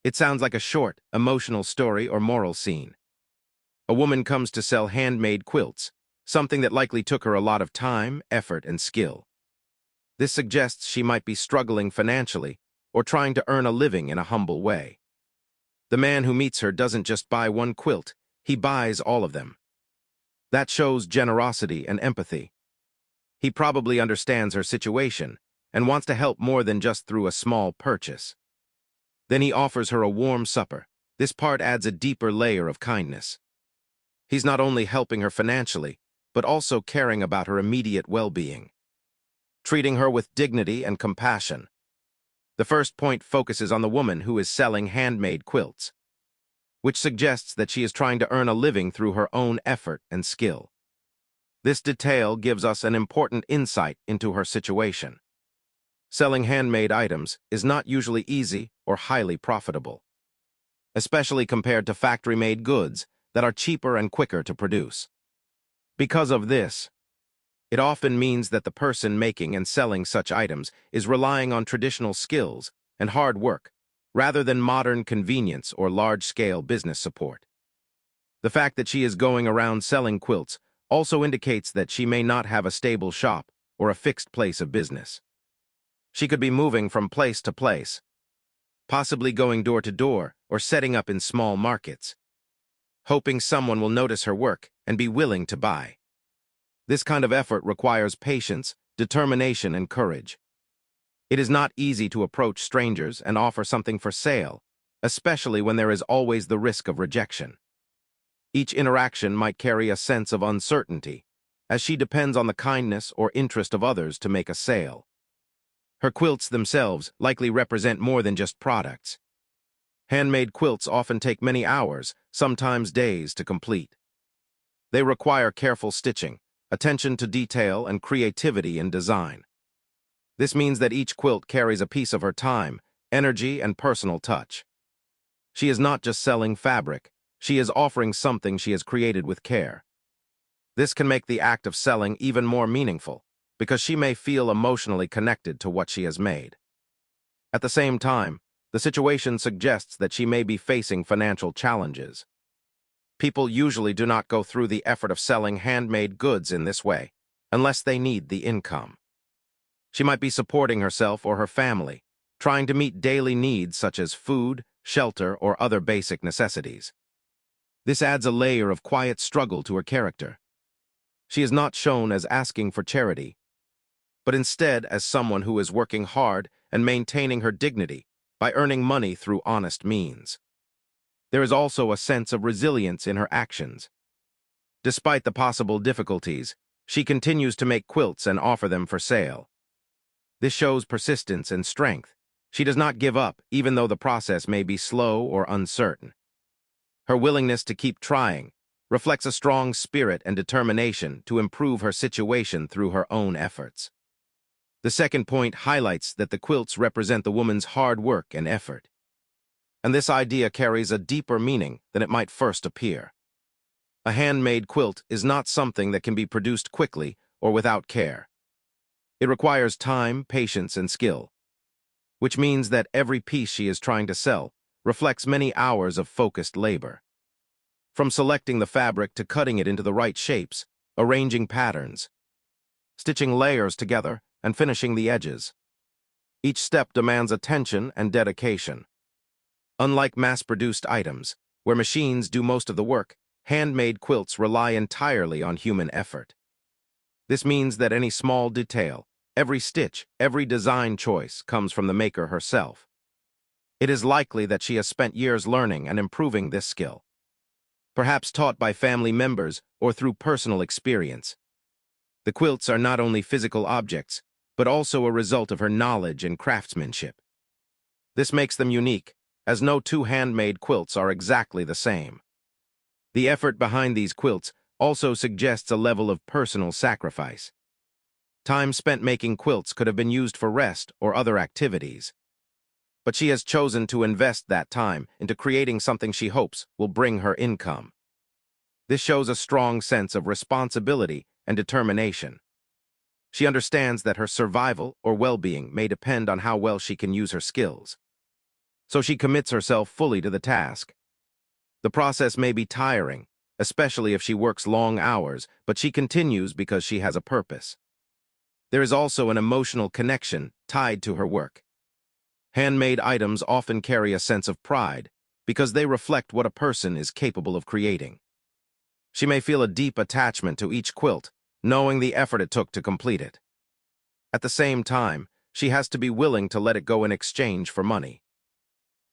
It sounds like a short, emotional story or moral scene. A woman comes to sell handmade quilts, something that likely took her a lot of time, effort, and skill. This suggests she might be struggling financially or trying to earn a living in a humble way. The man who meets her doesn't just buy one quilt, he buys all of them. That shows generosity and empathy. He probably understands her situation and wants to help more than just through a small purchase. Then he offers her a warm supper. This part adds a deeper layer of kindness. He's not only helping her financially, but also caring about her immediate well-being, treating her with dignity and compassion. The first point focuses on the woman who is selling handmade quilts, which suggests that she is trying to earn a living through her own effort and skill. This detail gives us an important insight into her situation. Selling handmade items is not usually easy or highly profitable, especially compared to factory-made goods that are cheaper and quicker to produce. Because of this, it often means that the person making and selling such items is relying on traditional skills and hard work, rather than modern convenience or large-scale business support. The fact that she is going around selling quilts also indicates that she may not have a stable shop or a fixed place of business. She could be moving from place to place, possibly going door to door or setting up in small markets, hoping someone will notice her work and be willing to buy. This kind of effort requires patience, determination, and courage. It is not easy to approach strangers and offer something for sale, especially when there is always the risk of rejection. Each interaction might carry a sense of uncertainty, as she depends on the kindness or interest of others to make a sale. Her quilts themselves likely represent more than just products. Handmade quilts often take many hours, sometimes days, to complete. They require careful stitching, attention to detail, and creativity in design. This means that each quilt carries a piece of her time, energy, and personal touch. She is not just selling fabric, she is offering something she has created with care. This can make the act of selling even more meaningful, because she may feel emotionally connected to what she has made. At the same time, the situation suggests that she may be facing financial challenges. People usually do not go through the effort of selling handmade goods in this way, unless they need the income. She might be supporting herself or her family, trying to meet daily needs such as food, shelter, or other basic necessities. This adds a layer of quiet struggle to her character. She is not shown as asking for charity, but instead as someone who is working hard and maintaining her dignity by earning money through honest means. There is also a sense of resilience in her actions. Despite the possible difficulties, she continues to make quilts and offer them for sale. This shows persistence and strength. She does not give up, even though the process may be slow or uncertain. Her willingness to keep trying reflects a strong spirit and determination to improve her situation through her own efforts. The second point highlights that the quilts represent the woman's hard work and effort. And this idea carries a deeper meaning than it might first appear. A handmade quilt is not something that can be produced quickly or without care. It requires time, patience, and skill, which means that every piece she is trying to sell reflects many hours of focused labor. From selecting the fabric to cutting it into the right shapes, arranging patterns, stitching layers together, and finishing the edges. Each step demands attention and dedication. Unlike mass-produced items, where machines do most of the work, handmade quilts rely entirely on human effort. This means that any small detail, every stitch, every design choice comes from the maker herself. It is likely that she has spent years learning and improving this skill, perhaps taught by family members or through personal experience. The quilts are not only physical objects, but also a result of her knowledge and craftsmanship. This makes them unique, as no two handmade quilts are exactly the same. The effort behind these quilts also suggests a level of personal sacrifice. Time spent making quilts could have been used for rest or other activities, but she has chosen to invest that time into creating something she hopes will bring her income. This shows a strong sense of responsibility and determination. She understands that her survival or well-being may depend on how well she can use her skills. so she commits herself fully to the task. The process may be tiring, especially if she works long hours, but she continues because she has a purpose. There is also an emotional connection tied to her work. Handmade items often carry a sense of pride because they reflect what a person is capable of creating. She may feel a deep attachment to each quilt, knowing the effort it took to complete it. At the same time, she has to be willing to let it go in exchange for money.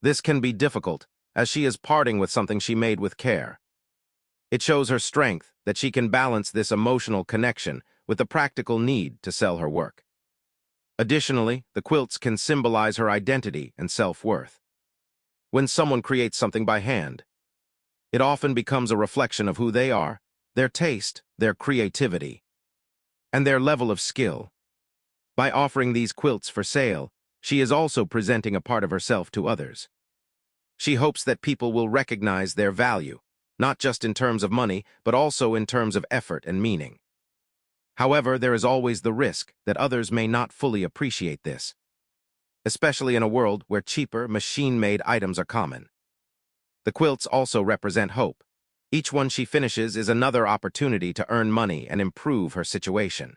This can be difficult, as she is parting with something she made with care. It shows her strength that she can balance this emotional connection with the practical need to sell her work. Additionally, the quilts can symbolize her identity and self-worth. When someone creates something by hand, it often becomes a reflection of who they are, their taste, their creativity, and their level of skill. By offering these quilts for sale, she is also presenting a part of herself to others. She hopes that people will recognize their value, not just in terms of money, but also in terms of effort and meaning. However, there is always the risk that others may not fully appreciate this, especially in a world where cheaper, machine-made items are common. The quilts also represent hope. Each one she finishes is another opportunity to earn money and improve her situation.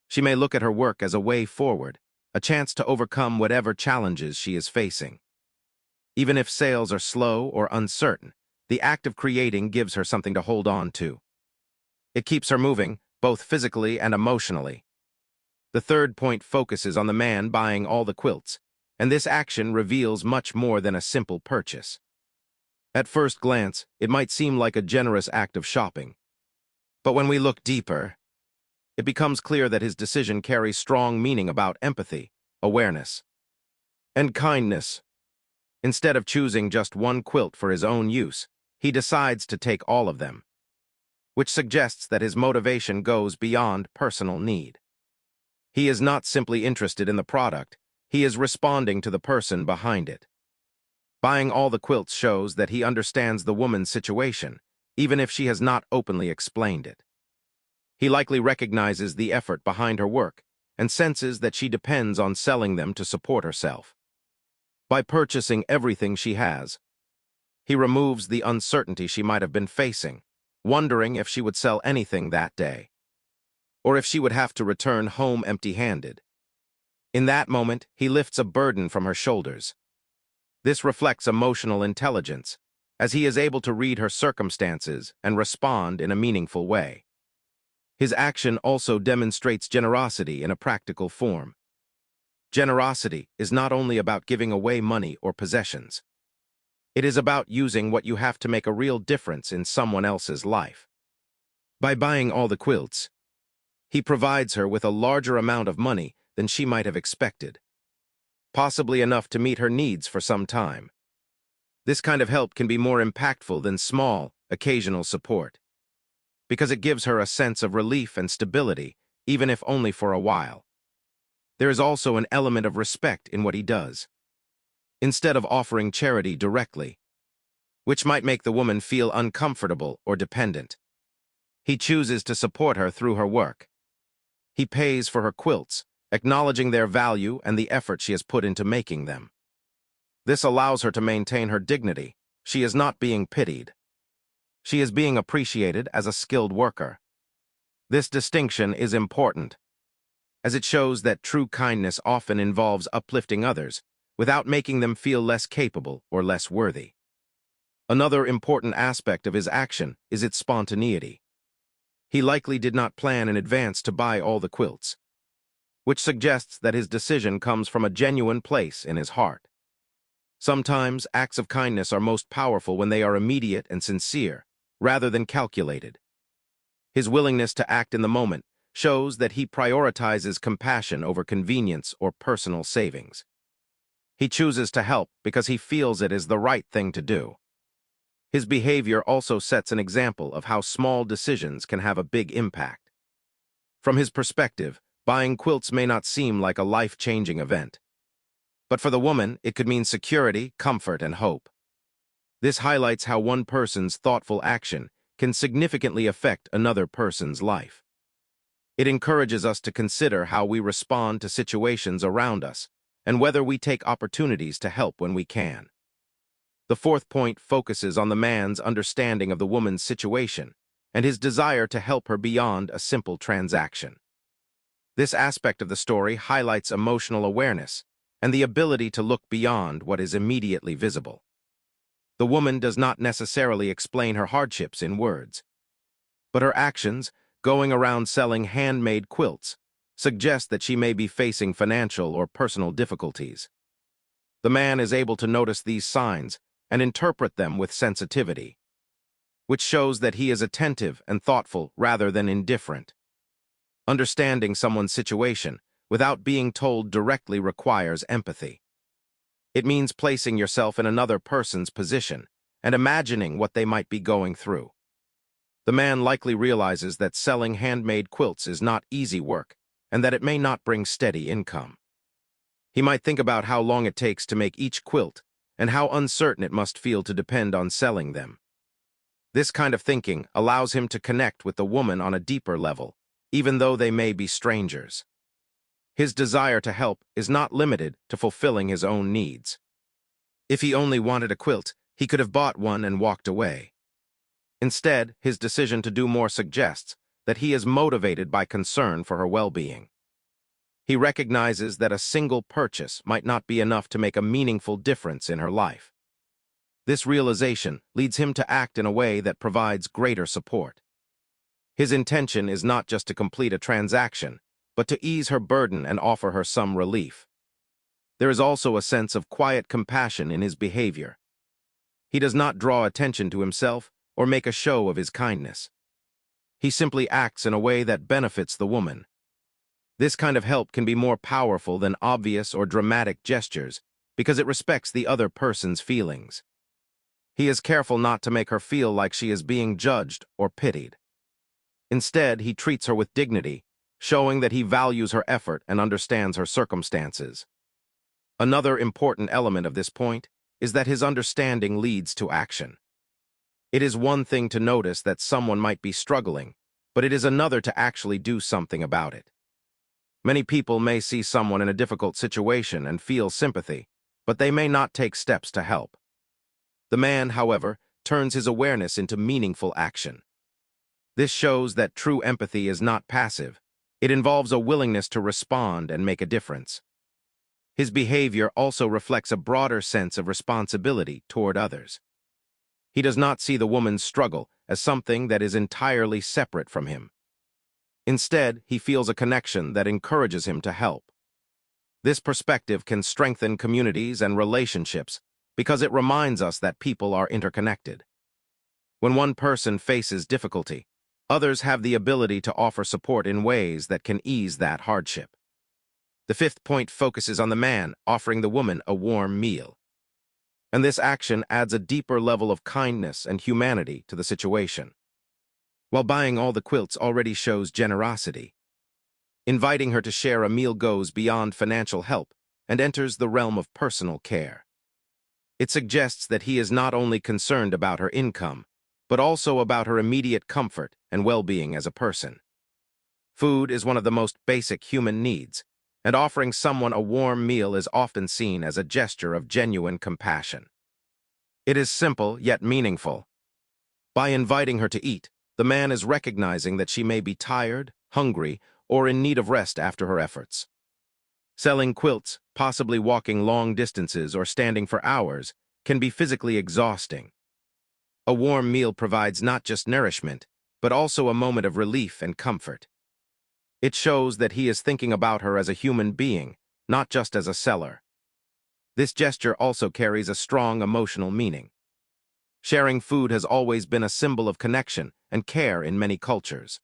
She may look at her work as a way forward, a chance to overcome whatever challenges she is facing. Even if sales are slow or uncertain, the act of creating gives her something to hold on to. It keeps her moving, both physically and emotionally. The third point focuses on the man buying all the quilts, and this action reveals much more than a simple purchase. At first glance, it might seem like a generous act of shopping. But when we look deeper, it becomes clear that his decision carries strong meaning about empathy, awareness, and kindness. Instead of choosing just one quilt for his own use, he decides to take all of them, which suggests that his motivation goes beyond personal need. He is not simply interested in the product, he is responding to the person behind it. Buying all the quilts shows that he understands the woman's situation, even if she has not openly explained it. He likely recognizes the effort behind her work and senses that she depends on selling them to support herself. By purchasing everything she has, he removes the uncertainty she might have been facing, wondering if she would sell anything that day, or if she would have to return home empty-handed. In that moment, he lifts a burden from her shoulders. This reflects emotional intelligence, as he is able to read her circumstances and respond in a meaningful way. His action also demonstrates generosity in a practical form. Generosity is not only about giving away money or possessions. It is about using what you have to make a real difference in someone else's life. By buying all the quilts, he provides her with a larger amount of money than she might have expected, possibly enough to meet her needs for some time. This kind of help can be more impactful than small, occasional support, because it gives her a sense of relief and stability, even if only for a while. There is also an element of respect in what he does. Instead of offering charity directly, which might make the woman feel uncomfortable or dependent, he chooses to support her through her work. He pays for her quilts, acknowledging their value and the effort she has put into making them. This allows her to maintain her dignity. She is not being pitied. She is being appreciated as a skilled worker. This distinction is important, as it shows that true kindness often involves uplifting others without making them feel less capable or less worthy. Another important aspect of his action is its spontaneity. He likely did not plan in advance to buy all the quilts, which suggests that his decision comes from a genuine place in his heart. Sometimes, acts of kindness are most powerful when they are immediate and sincere, rather than calculated. His willingness to act in the moment shows that he prioritizes compassion over convenience or personal savings. He chooses to help because he feels it is the right thing to do. His behavior also sets an example of how small decisions can have a big impact. From his perspective, buying quilts may not seem like a life-changing event, but for the woman, it could mean security, comfort, and hope. This highlights how one person's thoughtful action can significantly affect another person's life. It encourages us to consider how we respond to situations around us, and whether we take opportunities to help when we can. The fourth point focuses on the man's understanding of the woman's situation and his desire to help her beyond a simple transaction. This aspect of the story highlights emotional awareness and the ability to look beyond what is immediately visible. The woman does not necessarily explain her hardships in words, but her actions, going around selling handmade quilts, suggest that she may be facing financial or personal difficulties. The man is able to notice these signs and interpret them with sensitivity, which shows that he is attentive and thoughtful rather than indifferent. Understanding someone's situation without being told directly requires empathy. It means placing yourself in another person's position and imagining what they might be going through. The man likely realizes that selling handmade quilts is not easy work and that it may not bring steady income. He might think about how long it takes to make each quilt and how uncertain it must feel to depend on selling them. This kind of thinking allows him to connect with the woman on a deeper level, even though they may be strangers. His desire to help is not limited to fulfilling his own needs. If he only wanted a quilt, he could have bought one and walked away. Instead, his decision to do more suggests that he is motivated by concern for her well-being. He recognizes that a single purchase might not be enough to make a meaningful difference in her life. This realization leads him to act in a way that provides greater support. His intention is not just to complete a transaction, but to ease her burden and offer her some relief. There is also a sense of quiet compassion in his behavior. He does not draw attention to himself or make a show of his kindness. He simply acts in a way that benefits the woman. This kind of help can be more powerful than obvious or dramatic gestures because it respects the other person's feelings. He is careful not to make her feel like she is being judged or pitied. Instead, he treats her with dignity, showing that he values her effort and understands her circumstances. Another important element of this point is that his understanding leads to action. It is one thing to notice that someone might be struggling, but it is another to actually do something about it. Many people may see someone in a difficult situation and feel sympathy, but they may not take steps to help. The man, however, turns his awareness into meaningful action. This shows that true empathy is not passive. It involves a willingness to respond and make a difference. His behavior also reflects a broader sense of responsibility toward others. He does not see the woman's struggle as something that is entirely separate from him. Instead, he feels a connection that encourages him to help. This perspective can strengthen communities and relationships because it reminds us that people are interconnected. When one person faces difficulty, others have the ability to offer support in ways that can ease that hardship. The fifth point focuses on the man offering the woman a warm meal. And this action adds a deeper level of kindness and humanity to the situation. While buying all the quilts already shows generosity, inviting her to share a meal goes beyond financial help and enters the realm of personal care. It suggests that he is not only concerned about her income, but also about her immediate comfort and well-being as a person. Food is one of the most basic human needs, and offering someone a warm meal is often seen as a gesture of genuine compassion. It is simple yet meaningful. By inviting her to eat, the man is recognizing that she may be tired, hungry, or in need of rest after her efforts. Selling quilts, possibly walking long distances or standing for hours, can be physically exhausting. A warm meal provides not just nourishment, but also a moment of relief and comfort. It shows that he is thinking about her as a human being, not just as a seller. This gesture also carries a strong emotional meaning. Sharing food has always been a symbol of connection and care in many cultures.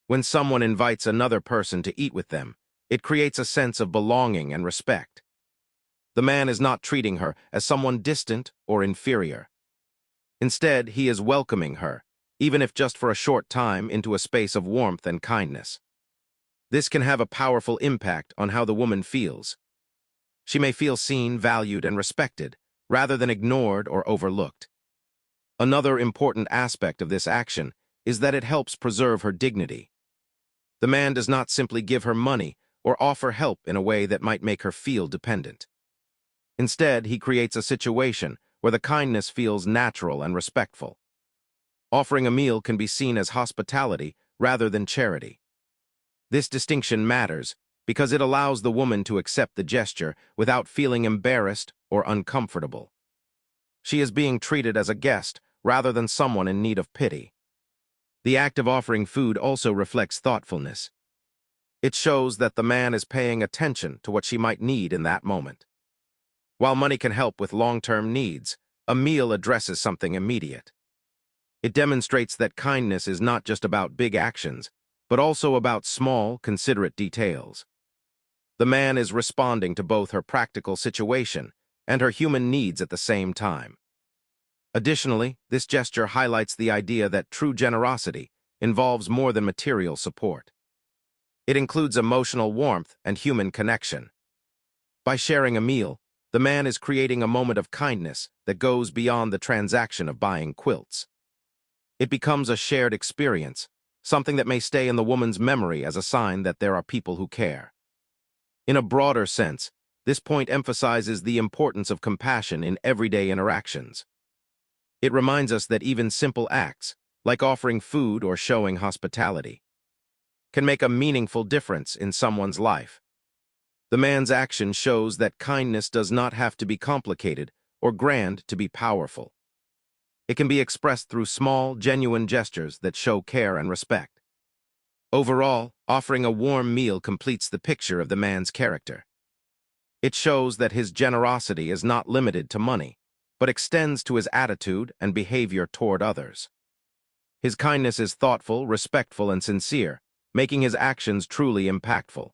When someone invites another person to eat with them, it creates a sense of belonging and respect. The man is not treating her as someone distant or inferior. Instead, he is welcoming her, even if just for a short time, into a space of warmth and kindness. This can have a powerful impact on how the woman feels. She may feel seen, valued, and respected, rather than ignored or overlooked. Another important aspect of this action is that it helps preserve her dignity. The man does not simply give her money or offer help in a way that might make her feel dependent. Instead, he creates a situation where the kindness feels natural and respectful. Offering a meal can be seen as hospitality rather than charity. This distinction matters because it allows the woman to accept the gesture without feeling embarrassed or uncomfortable. She is being treated as a guest rather than someone in need of pity. The act of offering food also reflects thoughtfulness. It shows that the man is paying attention to what she might need in that moment. While money can help with long-term needs, a meal addresses something immediate. It demonstrates that kindness is not just about big actions, but also about small, considerate details. The man is responding to both her practical situation and her human needs at the same time. Additionally, this gesture highlights the idea that true generosity involves more than material support. It includes emotional warmth and human connection. By sharing a meal, the man is creating a moment of kindness that goes beyond the transaction of buying quilts. It becomes a shared experience, something that may stay in the woman's memory as a sign that there are people who care. In a broader sense, this point emphasizes the importance of compassion in everyday interactions. It reminds us that even simple acts, like offering food or showing hospitality, can make a meaningful difference in someone's life. The man's action shows that kindness does not have to be complicated or grand to be powerful. It can be expressed through small, genuine gestures that show care and respect. Overall, offering a warm meal completes the picture of the man's character. It shows that his generosity is not limited to money, but extends to his attitude and behavior toward others. His kindness is thoughtful, respectful, and sincere, making his actions truly impactful.